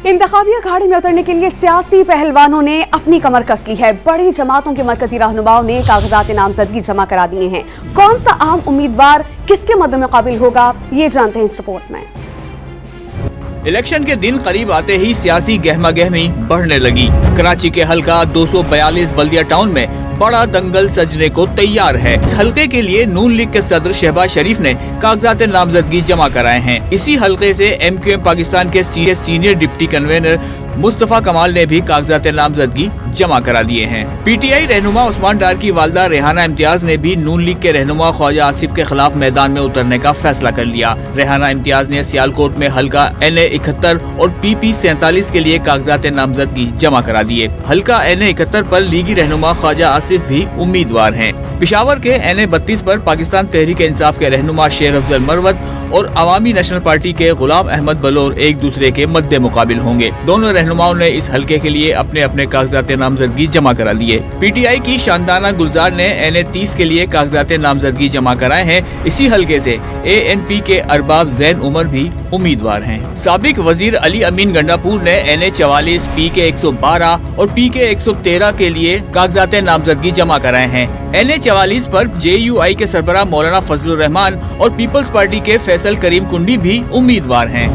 इंतखाबी अखाड़े में उतरने के लिए सियासी पहलवानों ने अपनी कमर कस ली है। बड़ी जमातों के मरकजी रहनुमाओं ने कागजात नामजदगी जमा करा दिए हैं। कौन सा अहम उम्मीदवार किसके मद्देमुकाबिल होगा, ये जानते हैं इस रिपोर्ट में। इलेक्शन के दिन करीब आते ही सियासी गहमा गहमी बढ़ने लगी। कराची के हल्का 242 बल्दिया टाउन में बड़ा दंगल सजने को तैयार है। इस हल्के के लिए नून लीग के सदर शहबाज शरीफ ने कागजात नामजदगी जमा कराए हैं। इसी हल्के से MQM पाकिस्तान के सीनियर डिप्टी कन्वीनर मुस्तफा कमाल ने भी कागजात नामजदगी जमा करा दिए हैं। PTI रहनुमा उस्मान डार की वालदा रेहाना इम्तियाज ने भी नून लीग के रहनुमा ख्वाजा आसिफ के खिलाफ मैदान में उतरने का फैसला कर लिया। रेहाना इम्तियाज ने सियालकोट में हल्का NA 71 और PP 47 के लिए कागजात नामजदगी जमा करा दिए। हल्का NA 71 पर लीगी रहनुमा ख्वाजा आसिफ भी उम्मीदवार हैं। पिशावर के NA 32 पर पाकिस्तान तहरीक इंसाफ के रहनुमा शेर अफजल मरवत और अवामी नेशनल पार्टी के गुलाम अहमद बलोर एक दूसरे के मद्दे मुकाबिल होंगे। दोनों रहनुमाओं ने इस हल्के के लिए अपने अपने कागजात नामजदगी जमा करा दिए। PTI की शानदाना गुलजार ने NA 30 के लिए कागजात नामजदगी जमा कराए हैं। इसी हल्के से ANP के अरबाब जैन उमर भी उम्मीदवार हैं। साबिक वजीर अली अमीन गंडापुर ने NA 44, PK 112 और PK 113 के लिए कागजात नामजदगी जमा कराए हैं। NA 44 पर JUI के सरबराह मौलाना फजलुर रहमान और पीपल्स पार्टी के फैसल करीम कुंडी भी उम्मीदवार हैं।